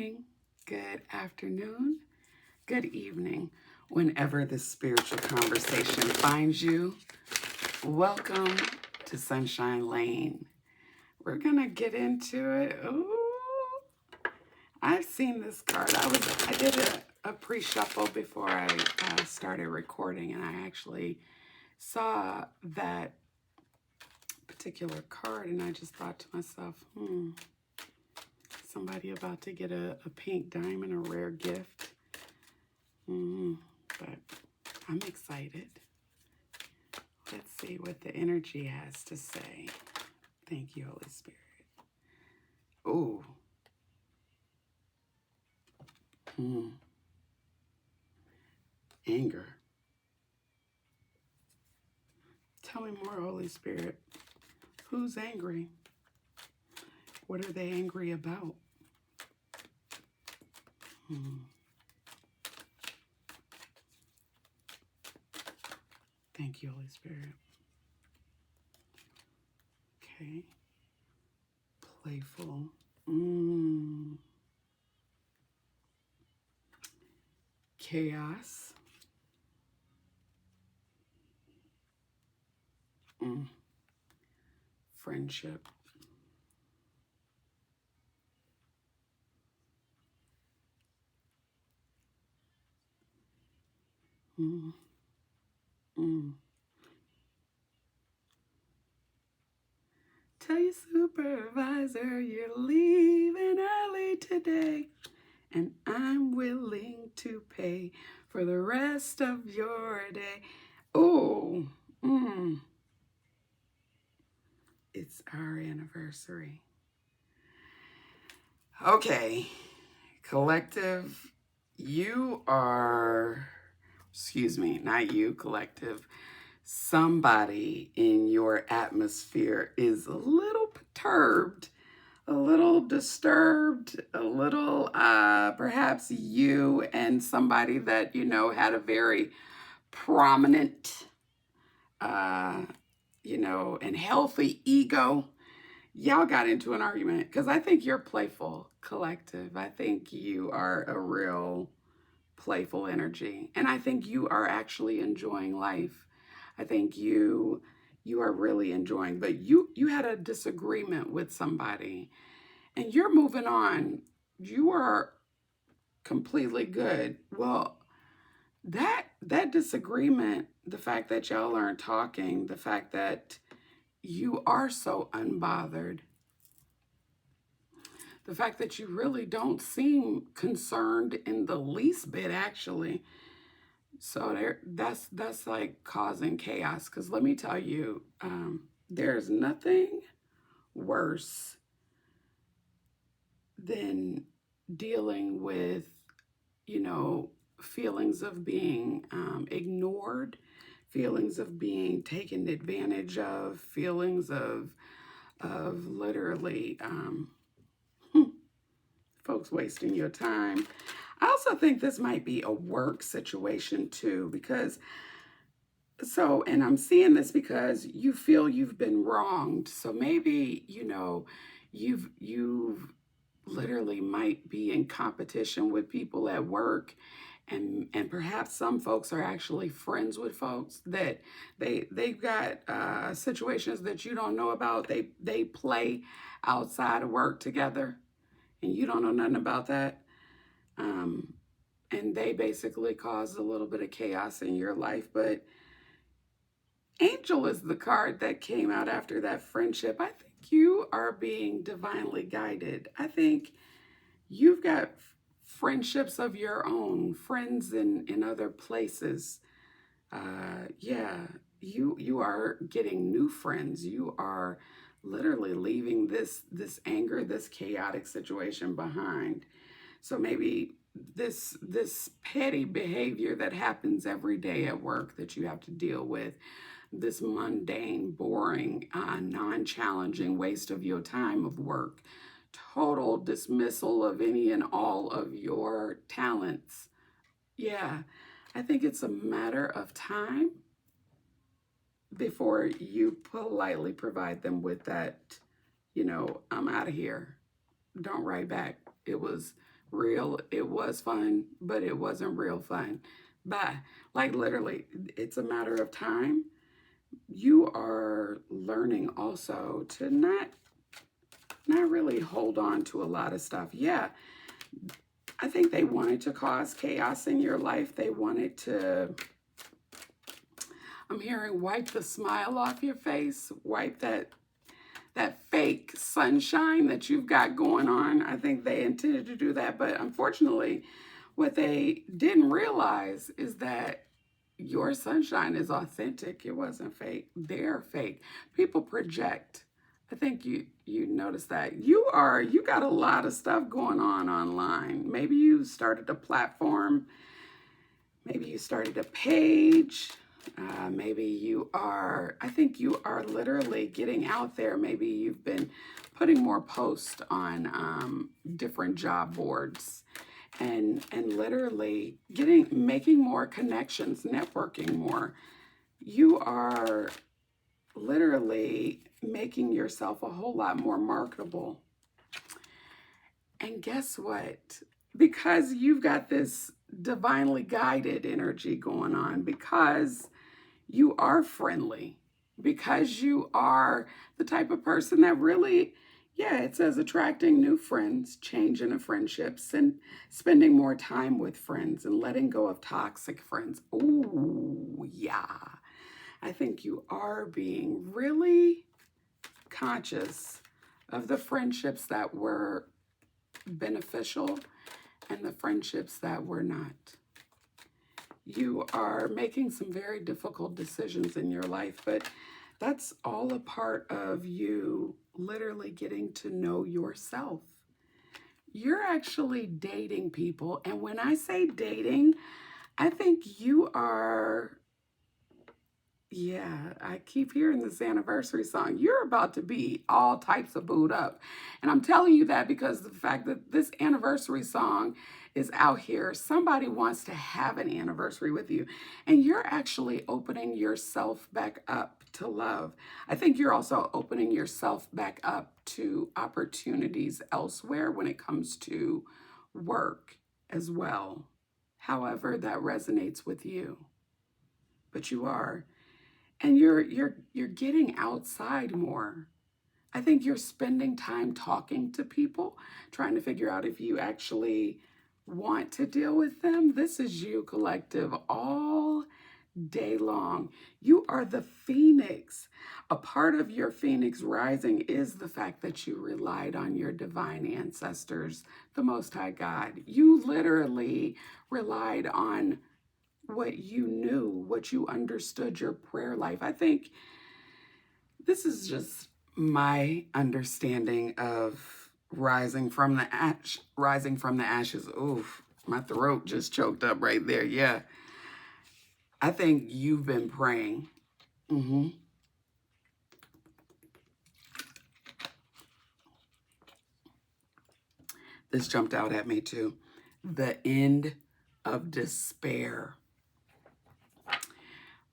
morning, good afternoon, good evening, whenever this spiritual conversation finds you. Welcome to Sunshine Laine. We're gonna get into it. Ooh, I've seen this card. I did a pre-shuffle before I started recording, and I actually saw that particular card, and I just thought to myself, somebody about to get a pink diamond, a rare gift. But I'm excited. Let's see what the energy has to say. Thank you, Holy Spirit. Ooh. Anger. Tell me more, Holy Spirit. Who's angry? What are they angry about? Thank you, Holy Spirit. Okay. Playful. Chaos. Friendship. Tell your supervisor you're leaving early today, and I'm willing to pay for the rest of your day. Oh, it's our anniversary. Okay, collective, you are, excuse me, not you, collective. Somebody in your atmosphere is a little perturbed, a little disturbed, a little, perhaps you and somebody that, had a very prominent, and healthy ego. Y'all got into an argument because I think you're playful, collective. I think you are a real playful energy. And I think you are actually enjoying life. I think you are really enjoying, but you had a disagreement with somebody and you're moving on. You are completely good. Well, that disagreement, the fact that y'all aren't talking, the fact that you are so unbothered, the fact that you really don't seem concerned in the least bit, actually. So that's like causing chaos. Because let me tell you, there's nothing worse than dealing with, feelings of being ignored, feelings of being taken advantage of, feelings of literally folks wasting your time. I also think this might be a work situation too, because and I'm seeing this because you feel you've been wronged. So maybe, you've literally might be in competition with people at work, and perhaps some folks are actually friends with folks that they've got situations that you don't know about. They play outside of work together and you don't know nothing about that. And they basically cause a little bit of chaos in your life. But Angel is the card that came out after that friendship. I think you are being divinely guided. I think you've got friendships of your own, friends in other places. You are getting new friends. You are literally leaving this anger, this chaotic situation behind. So maybe this petty behavior that happens every day at work that you have to deal with, this mundane, boring, non-challenging waste of your time of work, total dismissal of any and all of your talents. Yeah, I think it's a matter of time before you politely provide them with that, I'm out of here. Don't write back. It was real. It was fun, but it wasn't real fun. Bye. Like literally, it's a matter of time. You are learning also to not really hold on to a lot of stuff. Yeah, I think they wanted to cause chaos in your life. They wanted to, I'm hearing, wipe the smile off your face, wipe that fake sunshine that you've got going on. I think they intended to do that, but unfortunately, what they didn't realize is that your sunshine is authentic. It wasn't fake. They're fake. People project. I think you notice that. You got a lot of stuff going on online. Maybe you started a platform. Maybe you started a page. Maybe I think you are literally getting out there. Maybe you've been putting more posts on different job boards and literally making more connections, networking more. You are literally making yourself a whole lot more marketable. And guess what? Because you've got this divinely guided energy going on, because you are friendly, because you are the type of person that really, yeah, it says attracting new friends, changing of friendships, and spending more time with friends and letting go of toxic friends. Ooh, yeah. I think you are being really conscious of the friendships that were beneficial and the friendships that were not. You are making some very difficult decisions in your life, but that's all a part of you literally getting to know yourself. You're actually dating people. And when I say dating, I think you are, yeah, I keep hearing this anniversary song. You're about to be all types of booed up. And I'm telling you that because the fact that this anniversary song is out here, somebody wants to have an anniversary with you. And you're actually opening yourself back up to love. I think you're also opening yourself back up to opportunities elsewhere when it comes to work as well. However, that resonates with you. But you are. And you're getting outside more. I think you're spending time talking to people, trying to figure out if you actually want to deal with them. This is you, collective, all day long. You are the phoenix. A part of your phoenix rising is the fact that you relied on your divine ancestors, the Most High God. You literally relied on what you knew, what you understood, your prayer life. I think this is just my understanding of rising from the ashes. Oof, my throat just choked up right there. Yeah. I think you've been praying. This jumped out at me too. The end of despair.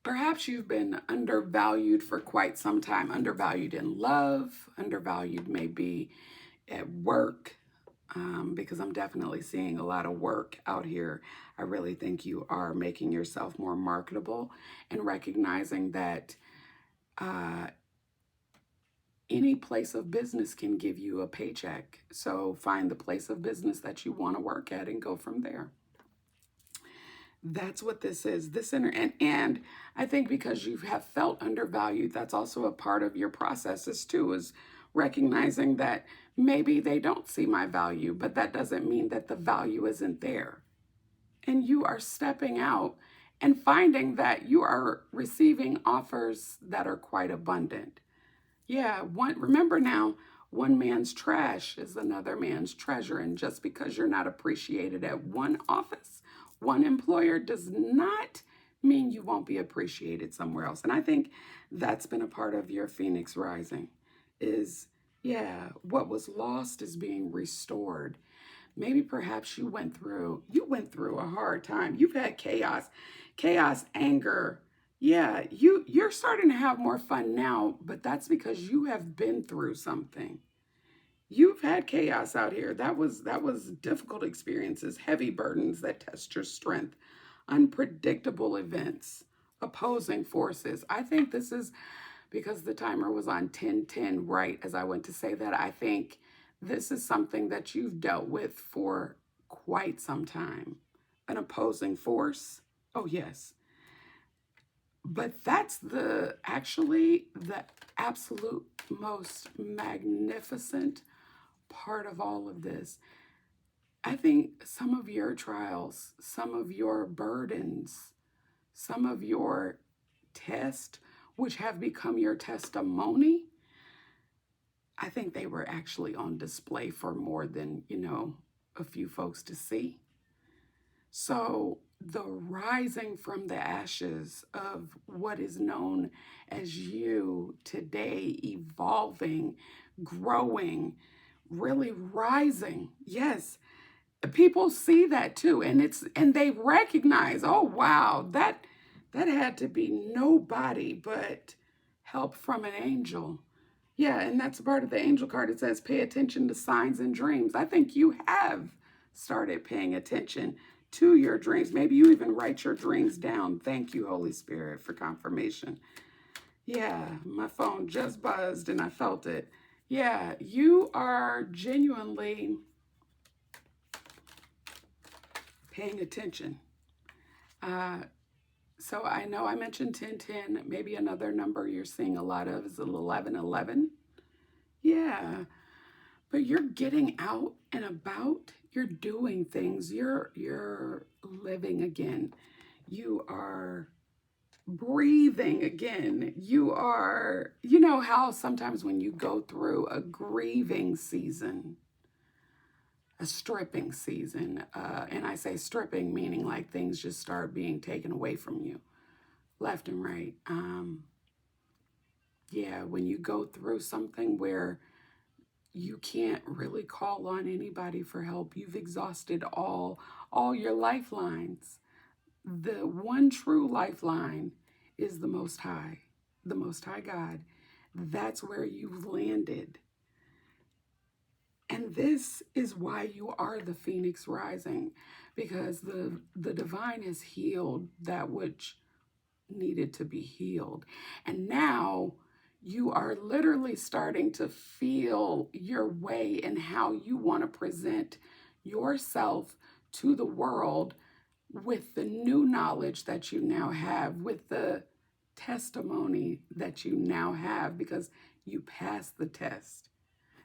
Perhaps you've been undervalued for quite some time, undervalued in love, undervalued maybe at work, because I'm definitely seeing a lot of work out here. I really think you are making yourself more marketable and recognizing that any place of business can give you a paycheck. So find the place of business that you want to work at and go from there. That's what this is. And I think because you have felt undervalued, that's also a part of your processes too, is recognizing that maybe they don't see my value, but that doesn't mean that the value isn't there. And you are stepping out and finding that you are receiving offers that are quite abundant. Yeah, remember now, one man's trash is another man's treasure. And just because you're not appreciated at one office, one employer, does not mean you won't be appreciated somewhere else. And I think that's been a part of your Phoenix rising is, yeah, what was lost is being restored. Maybe perhaps you went through a hard time. You've had chaos, anger. Yeah, you're starting to have more fun now, but that's because you have been through something. You've had chaos out here. That was difficult experiences, heavy burdens that test your strength, unpredictable events, opposing forces. I think this is because the timer was on 10:10 right as I went to say that. I think this is something that you've dealt with for quite some time. An opposing force. Oh yes. But that's the actually the absolute most magnificent part of all of this. I think some of your trials, some of your burdens, some of your tests, which have become your testimony, I think they were actually on display for more than, a few folks to see. So the rising from the ashes of what is known as you today, evolving, growing, really rising. Yes, people see that too, and they recognize, oh wow, that had to be nobody but help from an angel. Yeah, and that's part of the angel card. It says pay attention to signs and dreams. I think you have started paying attention to your dreams. Maybe you even write your dreams down. Thank you, Holy Spirit, for confirmation. Yeah, my phone just buzzed and I felt it. Yeah, you are genuinely paying attention. Uh, so I know I mentioned 1010. Maybe another number you're seeing a lot of is 1111. Yeah, but you're getting out and about. You're doing things. You're living again. You are breathing again. You know how sometimes when you go through a grieving season, a stripping season, and I say stripping meaning like things just start being taken away from you left and right. Yeah, when you go through something where you can't really call on anybody for help, you've exhausted all your lifelines. The one true lifeline is the Most High God. That's where you've landed. And this is why you are the phoenix rising, because the divine has healed that which needed to be healed. And now you are literally starting to feel your way in how you want to present yourself to the world with the new knowledge that you now have, with the testimony that you now have, because you passed the test.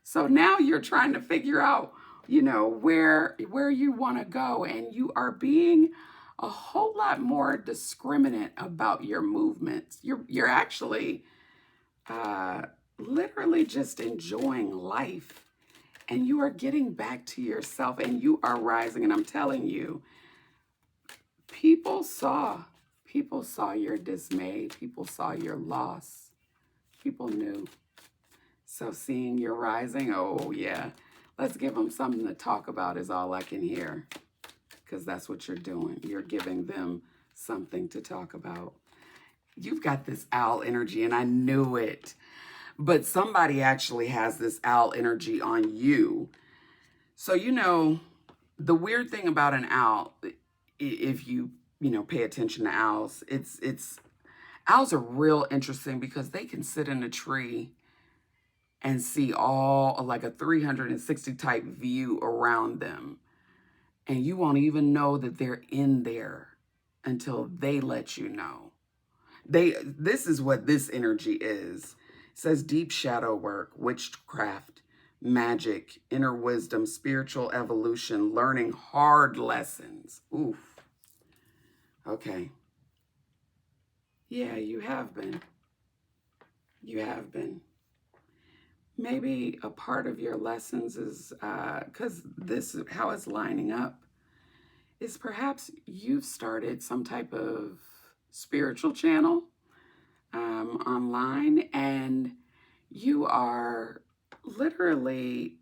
So now you're trying to figure out, where you want to go, and you are being a whole lot more discriminate about your movements. You're actually literally just enjoying life, and you are getting back to yourself, and you are rising. And I'm telling you, people saw your dismay, people saw your loss, people knew. So seeing you're rising, oh yeah, let's give them something to talk about is all I can hear, because that's what you're doing. You're giving them something to talk about. You've got this owl energy, and I knew it, but somebody actually has this owl energy on you. So, the weird thing about an owl, if you pay attention to owls, it's owls are real interesting because they can sit in a tree and see all like a 360 type view around them. And you won't even know that they're in there until they let you know. This is what this energy is. It says deep shadow work, witchcraft, magic, inner wisdom, spiritual evolution, learning hard lessons. Oof. Okay. Yeah, you have been. You have been. Maybe a part of your lessons is, because this is how it's lining up, is perhaps you've started some type of spiritual channel online, and you are literally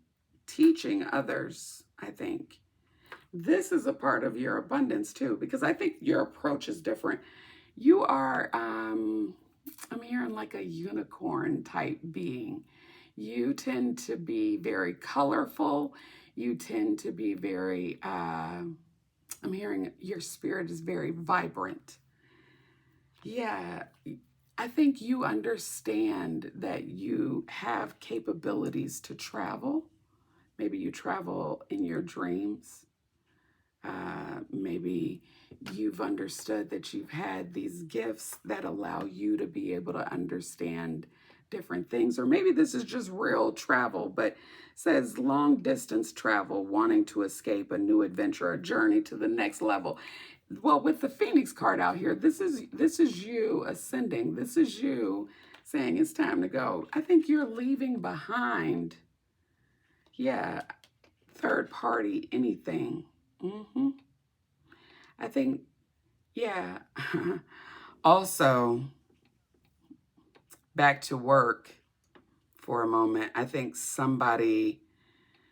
teaching others, I think. This is a part of your abundance too, because I think your approach is different. You are, I'm hearing like a unicorn type being. You tend to be very colorful. You tend to be very, I'm hearing your spirit is very vibrant. Yeah, I think you understand that you have capabilities to travel. Maybe you travel in your dreams. Maybe you've understood that you've had these gifts that allow you to be able to understand different things. Or maybe this is just real travel, but says long distance travel, wanting to escape a new adventure, a journey to the next level. Well, with the Phoenix card out here, this is you ascending. This is you saying it's time to go. I think you're leaving behind, yeah, third party anything. I think, yeah. Also, back to work for a moment. I think somebody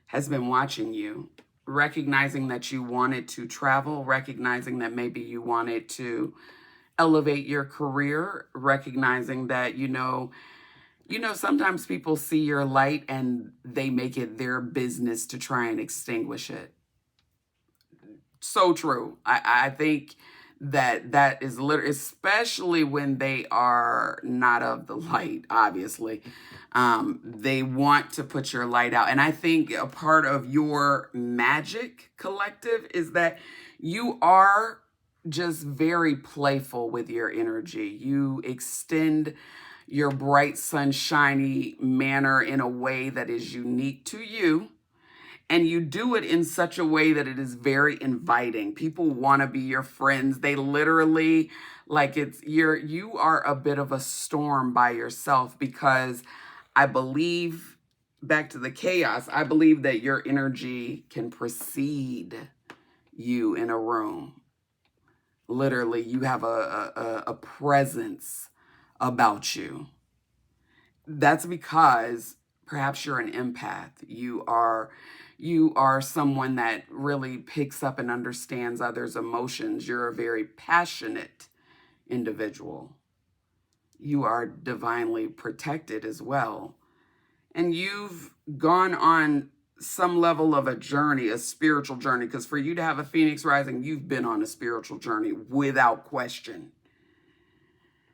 has been watching you, recognizing that you wanted to travel, recognizing that maybe you wanted to elevate your career, recognizing that, sometimes people see your light and they make it their business to try and extinguish it. So true. I think that is literally, especially when they are not of the light, obviously. They want to put your light out. And I think a part of your magic collective is that you are just very playful with your energy. You extend your bright, sunshiny manner in a way that is unique to you. And you do it in such a way that it is very inviting. People want to be your friends. They literally, like, you are a bit of a storm by yourself, because I believe, back to the chaos, I believe that your energy can precede you in a room. Literally, you have a presence about you. That's because perhaps you're an empath. You are someone that really picks up and understands others' emotions. You're a very passionate individual. You are divinely protected as well. And you've gone on some level of a journey, a spiritual journey, because for you to have a Phoenix rising, you've been on a spiritual journey without question.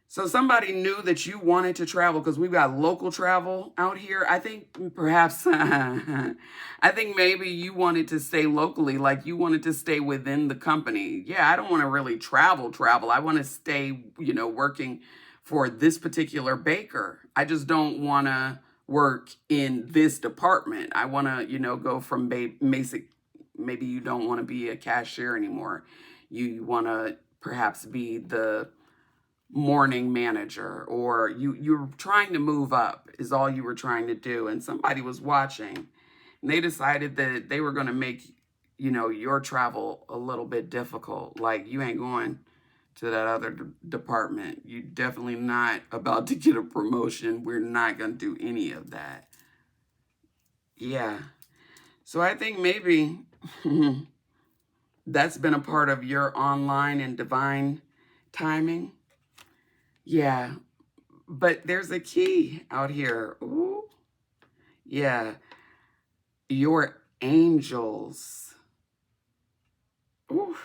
So somebody knew that you wanted to travel, because we've got local travel out here. I think perhaps, I think maybe you wanted to stay locally, like you wanted to stay within the company. Yeah, I don't want to really travel. I want to stay, working for this particular baker. I just don't want to work in this department. I want to, go from basic. Maybe you don't want to be a cashier anymore. You want to perhaps be the morning manager, or you're trying to move up is all you were trying to do. And somebody was watching and they decided that they were going to make, your travel a little bit difficult. Like, you ain't going to that other department. You definitely not about to get a promotion. We're not going to do any of that. Yeah. So I think maybe that's been a part of your online and divine timing. Yeah, but there's a key out here. Ooh, yeah, your angels. Ooh,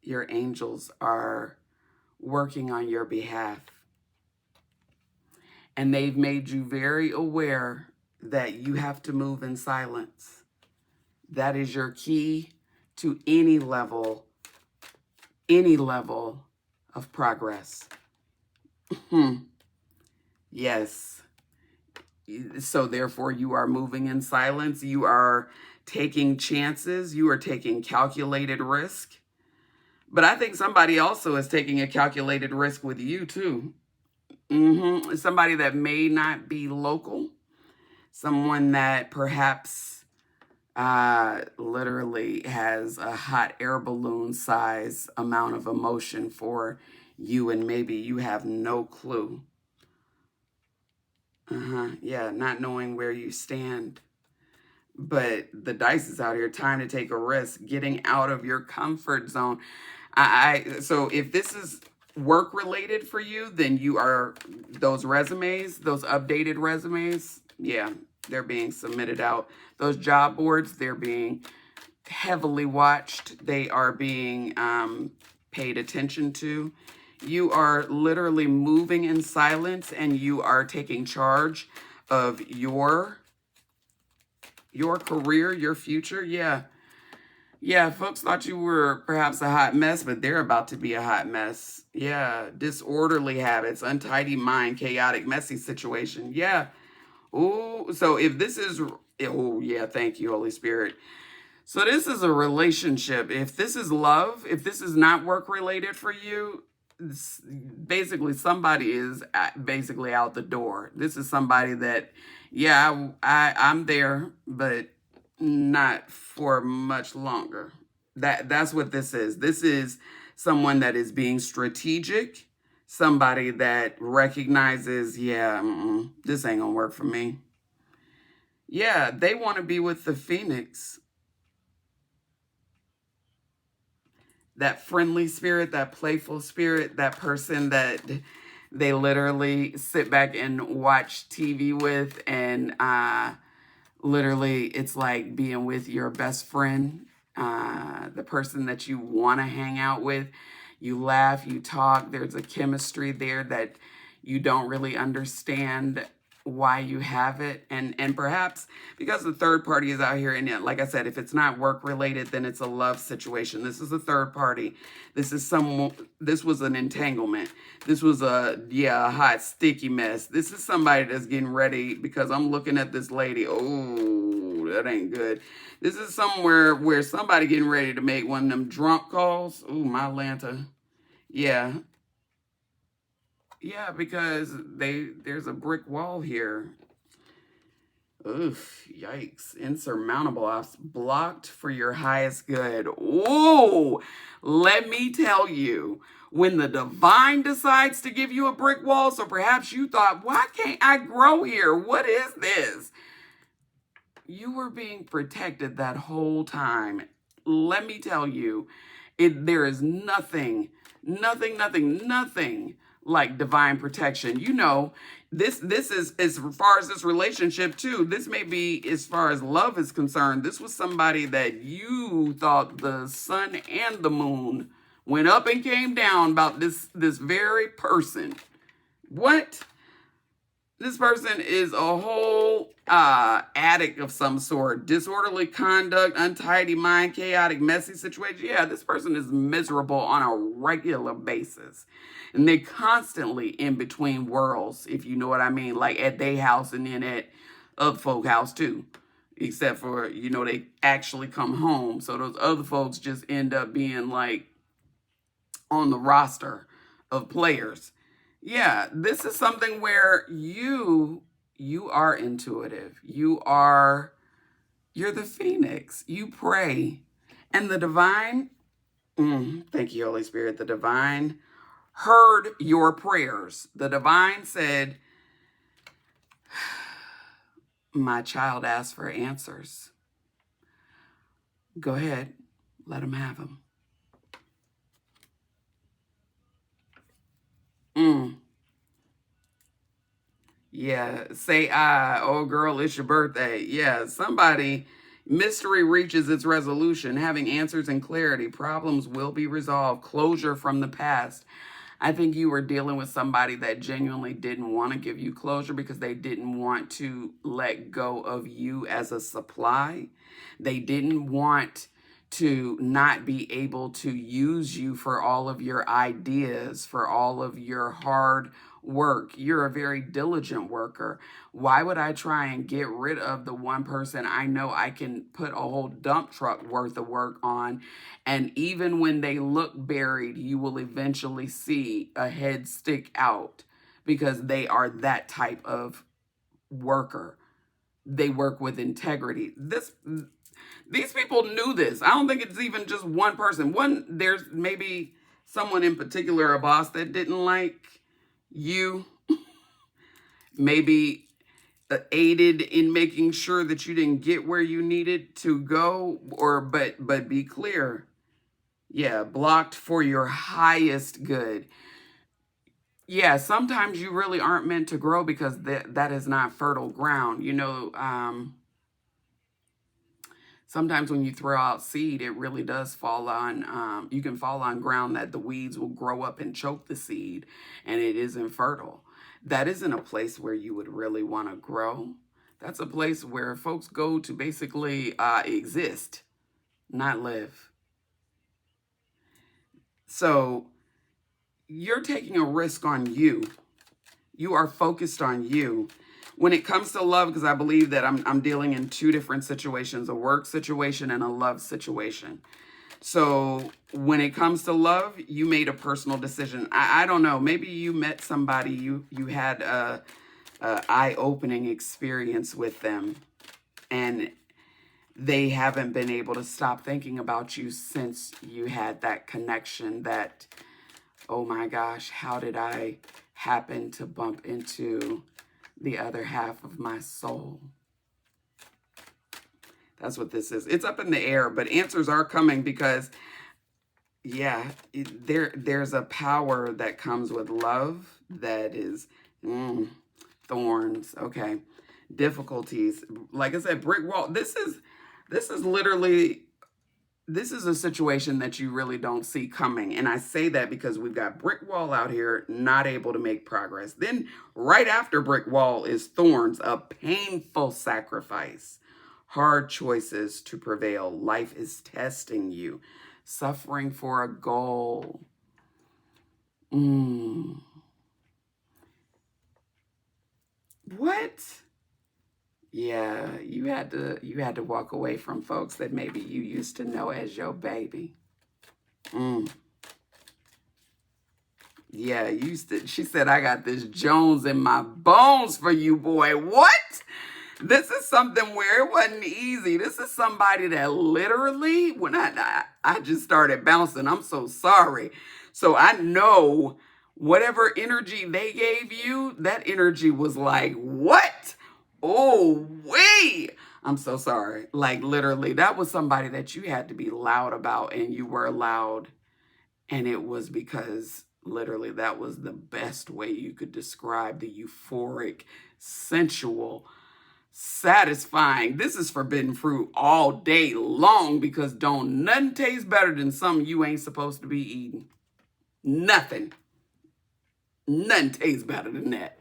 your angels are working on your behalf. And they've made you very aware that you have to move in silence. That is your key to any level of progress. Yes. So therefore, you are moving in silence. You are taking chances. You are taking calculated risk. But I think somebody also is taking a calculated risk with you too. Somebody that may not be local. Someone that perhaps literally has a hot air balloon size amount of emotion for you, and maybe you have no clue. Yeah, not knowing where you stand. But the dice is out here. Time to take a risk, getting out of your comfort zone. So if this is work related for you, then you are those resumes, those updated resumes. Yeah, They're being submitted out. Those job boards, they're being heavily watched. They are being paid attention to. You are literally moving in silence, and you are taking charge of your career, your future. Yeah. Yeah, folks thought you were perhaps a hot mess, but they're about to be a hot mess. Yeah, disorderly habits, untidy mind, chaotic, messy situation. Yeah. Ooh, so if this is, oh, yeah, thank you, Holy Spirit. So this is a relationship. If this is love, if this is not work related for you, basically somebody is basically out the door. This is somebody that, yeah, I'm there, but not for much longer. That's what this is. This is someone that is being strategic, somebody that recognizes, yeah, this ain't gonna work for me. Yeah, they want to be with the Phoenix. That friendly spirit, that playful spirit, that person that they literally sit back and watch TV with, and literally it's like being with your best friend, the person that you want to hang out with. You laugh, you talk, there's a chemistry there that you don't really understand why you have it, and perhaps because the third party is out here, and like I said, if it's not work related, then it's a love situation. This is a third party. This was an entanglement. This was a hot sticky mess. This is somebody that's getting ready, because I'm looking at this lady. Oh, that ain't good. This is somewhere where somebody getting ready to make one of them drunk calls. Ooh, my Lanta. Yeah. Yeah, because there's a brick wall here. Oof, yikes. Insurmountable odds blocked for your highest good. Ooh, let me tell you, when the divine decides to give you a brick wall, so perhaps you thought, why can't I grow here? What is this? You were being protected that whole time. Let me tell you, there is nothing like divine protection. You know, this is, as far as this relationship too, this may be, as far as love is concerned, this was somebody that you thought the sun and the moon went up and came down about this very person. What? This person is a whole addict of some sort. Disorderly conduct, untidy mind, chaotic, messy situation. Yeah, this person is miserable on a regular basis. And they constantly in between worlds, if you know what I mean. Like at their house and then at other folk house too. Except for, they actually come home. So those other folks just end up being like on the roster of players. Yeah, this is something where you are intuitive. You're the Phoenix. You pray. And the divine, thank you, Holy Spirit, the divine heard your prayers. The divine said, my child asked for answers. Go ahead, let him have them. Yeah, say oh girl, it's your birthday. Yeah, somebody, mystery reaches its resolution, having answers and clarity. Problems will be resolved. Closure from the past. I think you were dealing with somebody that genuinely didn't want to give you closure because they didn't want to let go of you as a supply. They didn't want to not be able to use you for all of your ideas, for all of your hard work. You're a very diligent worker. Why would I try and get rid of the one person I know I can put a whole dump truck worth of work on? And even when they look buried, you will eventually see a head stick out, because they are that type of worker. They work with integrity. These people knew this. I don't think it's even just one person. There's maybe someone in particular, a boss that didn't like you, maybe aided in making sure that you didn't get where you needed to go, but be clear. Yeah, blocked for your highest good. Yeah, sometimes you really aren't meant to grow because that is not fertile ground. Sometimes when you throw out seed, it really does fall on, you can fall on ground that the weeds will grow up and choke the seed, and it isn't fertile. That isn't a place where you would really want to grow. That's a place where folks go to basically exist, not live. So you're taking a risk on you. You are focused on you. When it comes to love, because I believe that I'm dealing in two different situations, a work situation and a love situation. So when it comes to love, you made a personal decision. I don't know. Maybe you met somebody, you had a eye-opening experience with them, and they haven't been able to stop thinking about you since you had that connection that, oh my gosh, how did I happen to bump into the other half of my soul? That's what this is. It's up in the air, but answers are coming because, yeah, there's a power that comes with love that is thorns. Okay, difficulties. Like I said, brick wall. This is literally, this is a situation that you really don't see coming. And I say that because we've got brick wall out here, not able to make progress. Then right after brick wall is thorns, a painful sacrifice, hard choices to prevail. Life is testing you, suffering for a goal. What? Yeah, you had to walk away from folks that maybe you used to know as your baby. Mm. Yeah, she said, I got this Jones in my bones for you, boy. What? This is something where it wasn't easy. This is somebody that literally, when I just started bouncing, I'm so sorry. So I know whatever energy they gave you, that energy was like, what? Oh, wait. I'm so sorry. Like literally, that was somebody that you had to be loud about, and you were loud. And it was because literally that was the best way you could describe the euphoric, sensual, satisfying. This is forbidden fruit all day long because don't nothing taste better than something you ain't supposed to be eating. Nothing. Nothing tastes better than that.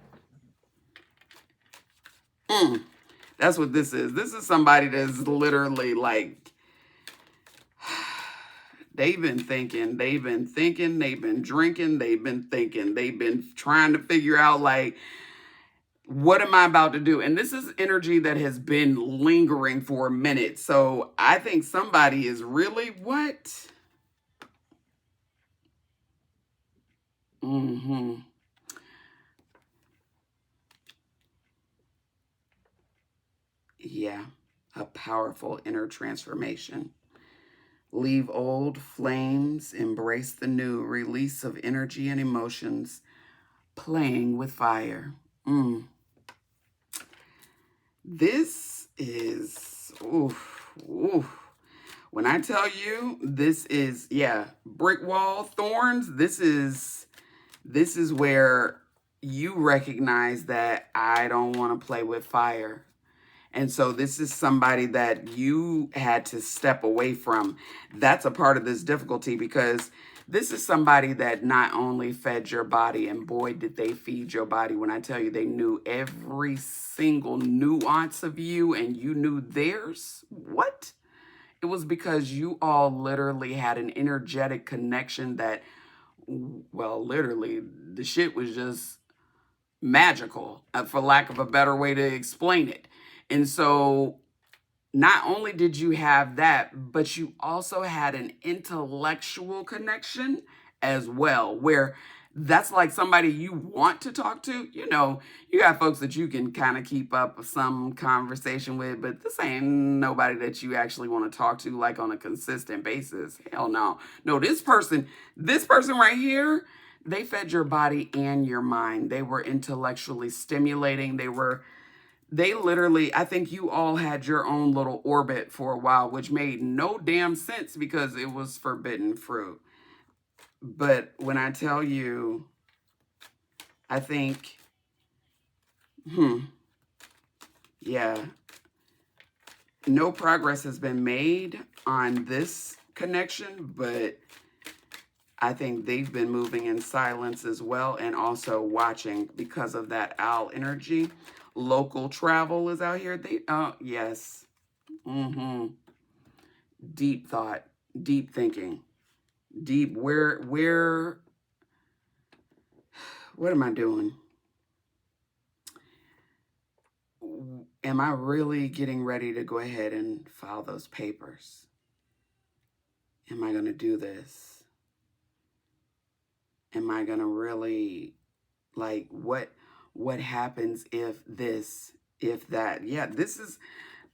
That's what this is. This is somebody that's literally like, they've been thinking, they've been thinking, they've been drinking, they've been thinking, they've been trying to figure out like, what am I about to do? And this is energy that has been lingering for a minute. So I think somebody is really what? Yeah, a powerful inner transformation. Leave old flames, embrace the new, release of energy and emotions, playing with fire. This is, oof, oof. When I tell you, this is, yeah, brick wall, thorns, this is where you recognize that I don't want to play with fire. And so this is somebody that you had to step away from. That's a part of this difficulty because this is somebody that not only fed your body, and boy, did they feed your body. When I tell you they knew every single nuance of you and you knew theirs. What? It was because you all literally had an energetic connection that, well, literally, the shit was just magical, for lack of a better way to explain it. And so not only did you have that, but you also had an intellectual connection as well, where that's like somebody you want to talk to. You got folks that you can kind of keep up some conversation with, but this ain't nobody that you actually want to talk to like on a consistent basis. Hell no. No, this person right here, they fed your body and your mind. They were intellectually stimulating. They literally, I think you all had your own little orbit for a while, which made no damn sense because it was forbidden fruit. But when I tell you, I think, yeah, no progress has been made on this connection, but I think they've been moving in silence as well, and also watching because of that owl energy. Local travel is out here. Yes. Mm-hmm. Deep thought, deep thinking, deep, what am I doing? Am I really getting ready to go ahead and file those papers? Am I going to do this? Am I going to really, like, what happens if this, if that? Yeah, this is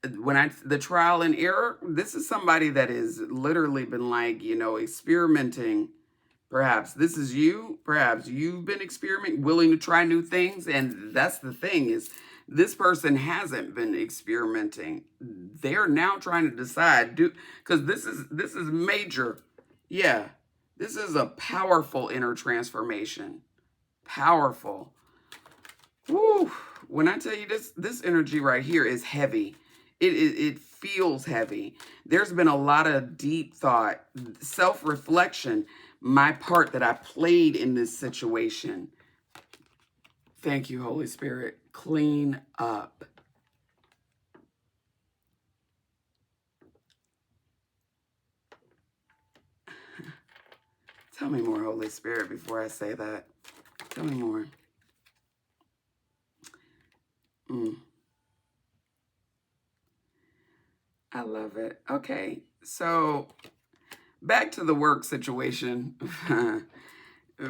the trial and error. This is somebody that has literally been, like, experimenting. Perhaps this is you. Perhaps you've been experimenting, willing to try new things. And that's the thing, is this person hasn't been experimenting. They're now trying to decide, because this is major. Yeah. This is a powerful inner transformation. Powerful. Woo. When I tell you this energy right here is heavy. It feels heavy. There's been a lot of deep thought, self-reflection, my part that I played in this situation. Thank you, Holy Spirit. Clean up. Tell me more, Holy Spirit, before I say that. Tell me more. I love it. Okay, so back to the work situation.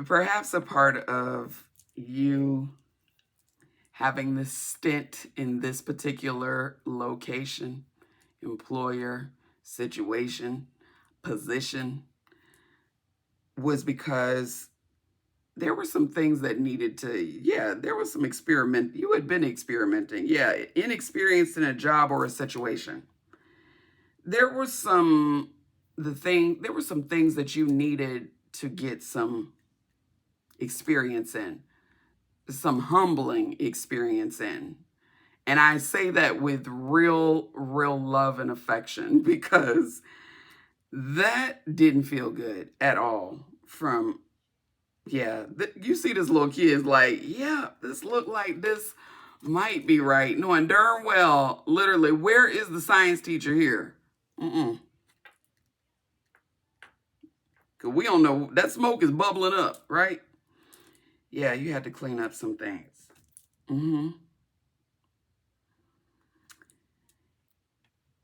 Perhaps a part of you having this stint in this particular location, employer, situation, position, was because there were some things that needed to, there was some experiment. You had been experimenting. Yeah, inexperienced in a job or a situation. There were some things that you needed to get some experience in, some humbling experience in. And I say that with real love and affection, because that didn't feel good at all. You see this little kid like, yeah, this look like this might be right, knowing darn well, literally, where is the science teacher here? Because we don't know, that smoke is bubbling up, right? Yeah, you had to clean up some things. And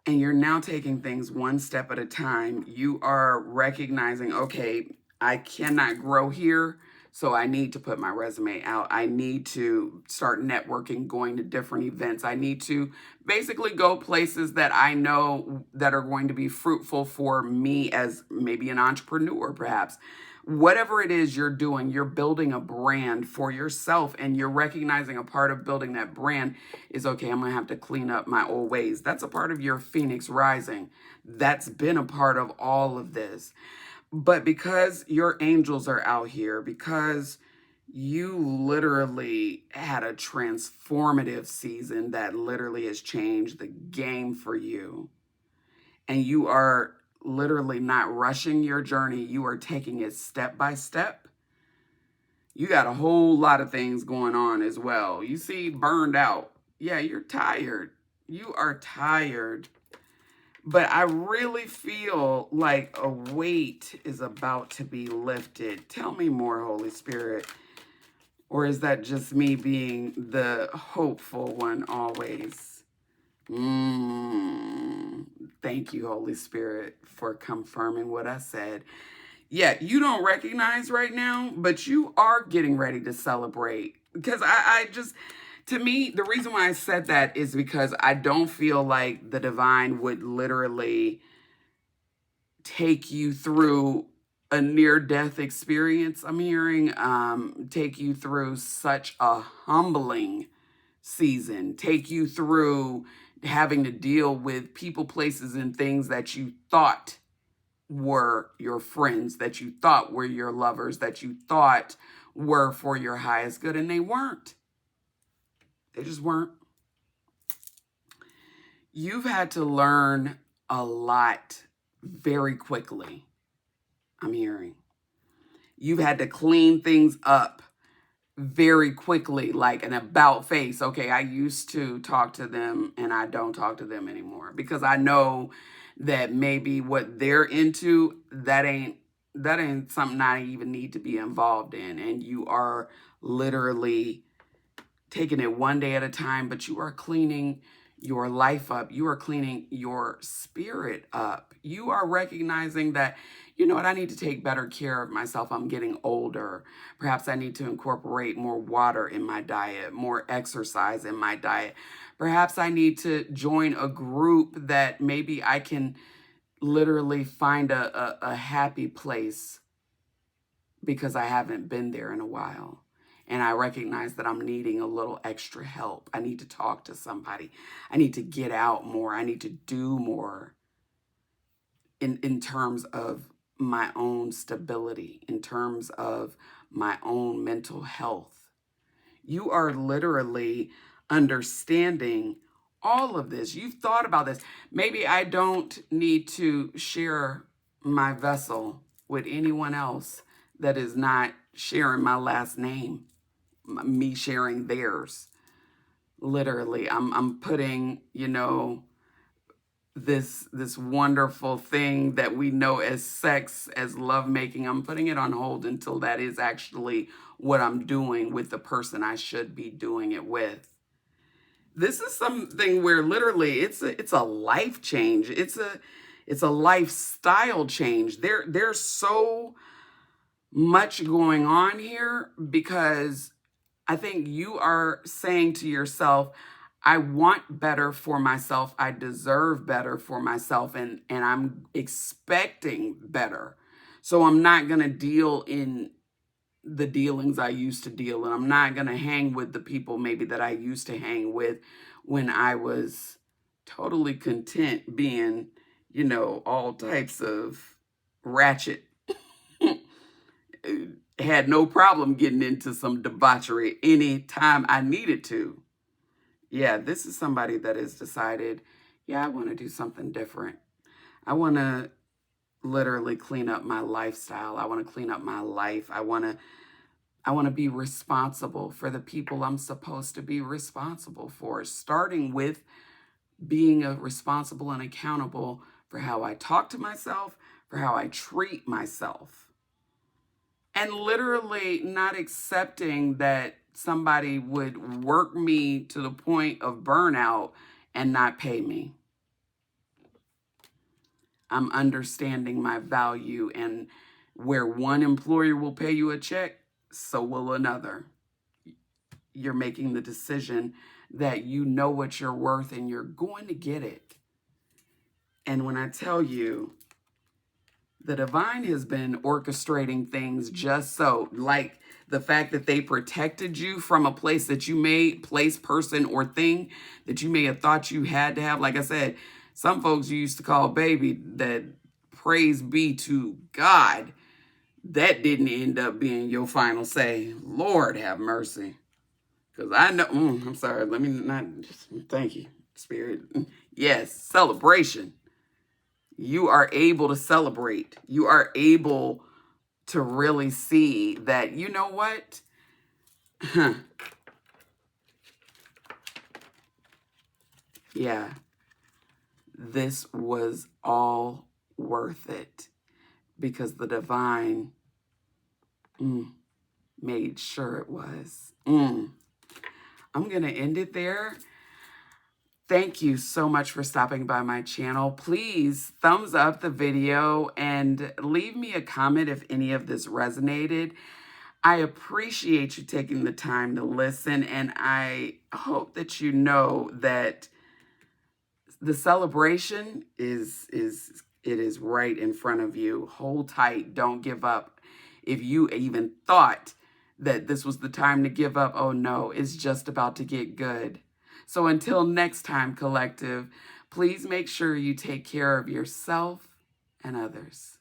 you're now taking things one step at a time. You are recognizing, okay, I cannot grow here, so I need to put my resume out. I need to start networking, going to different events. I need to basically go places that I know that are going to be fruitful for me as maybe an entrepreneur, perhaps. Whatever it is you're doing, you're building a brand for yourself, and you're recognizing a part of building that brand is, okay, I'm going to have to clean up my old ways. That's a part of your Phoenix rising. That's been a part of all of this. But because your angels are out here, because you literally had a transformative season that literally has changed the game for you, and you are literally not rushing your journey, you are taking it step by step. You got a whole lot of things going on as well. You see, burned out. Yeah, you're tired. You are tired. But I really feel like a weight is about to be lifted. Tell me more, Holy Spirit. Or is that just me being the hopeful one always? Thank you, Holy Spirit, for confirming what I said. Yeah, you don't recognize right now, but you are getting ready to celebrate. Because to me, the reason why I said that is because I don't feel like the divine would literally take you through a near-death experience. I'm hearing take you through such a humbling season, take you through having to deal with people, places, and things that you thought were your friends, that you thought were your lovers, that you thought were for your highest good, and they weren't. They just weren't. You've had to learn a lot very quickly, I'm hearing. You've had to clean things up very quickly, like an about face. Okay, I used to talk to them and I don't talk to them anymore because I know that maybe what they're into, that ain't something I even need to be involved in. And you are literally taking it one day at a time, but you are cleaning your life up. You are cleaning your spirit up. You are recognizing that, you know what, I need to take better care of myself. I'm getting older. Perhaps I need to incorporate more water in my diet, more exercise in my diet. Perhaps I need to join a group that maybe I can literally find a happy place because I haven't been there in a while. And I recognize that I'm needing a little extra help. I need to talk to somebody. I need to get out more. I need to do more in terms of my own stability, in terms of my own mental health. You are literally understanding all of this. You've thought about this. Maybe I don't need to share my vessel with anyone else that is not sharing my last name, me sharing theirs. Literally, I'm putting, you know, this wonderful thing that we know as sex, as lovemaking, I'm putting it on hold until that is actually what I'm doing with the person I should be doing it with. This is something where literally it's a life change. It's a lifestyle change. There's so much going on here because I think you are saying to yourself, I want better for myself. I deserve better for myself. And I'm expecting better. So I'm not going to deal in the dealings I used to deal. And I'm not going to hang with the people maybe that I used to hang with when I was totally content being, you know, all types of ratchet. Had no problem getting into some debauchery anytime I needed to. Yeah, this is somebody that has decided, yeah, I want to do something different. I want to literally clean up my lifestyle. I want to clean up my life. I want to be responsible for the people I'm supposed to be responsible for, starting with being responsible and accountable for how I talk to myself, for how I treat myself. And literally not accepting that somebody would work me to the point of burnout and not pay me. I'm understanding my value, and where one employer will pay you a check, so will another. You're making the decision that you know what you're worth and you're going to get it. And when I tell you, the divine has been orchestrating things just so, like the fact that they protected you from a place that you may, place, person, or thing that you may have thought you had to have. Like I said, some folks you used to call baby, that praise be to God, that didn't end up being your final say. Lord have mercy. Because I know, I'm sorry, let me not, just thank you, Spirit. Yes, celebration. You are able to celebrate. You are able to really see that, you know what? Yeah, this was all worth it because the divine made sure it was. I'm going to end it there. Thank you so much for stopping by my channel. Please thumbs up the video and leave me a comment if any of this resonated. I appreciate you taking the time to listen, and I hope that you know that the celebration is right in front of you. Hold tight. Don't give up. If you even thought that this was the time to give up, oh no, it's just about to get good. So until next time, collective, please make sure you take care of yourself and others.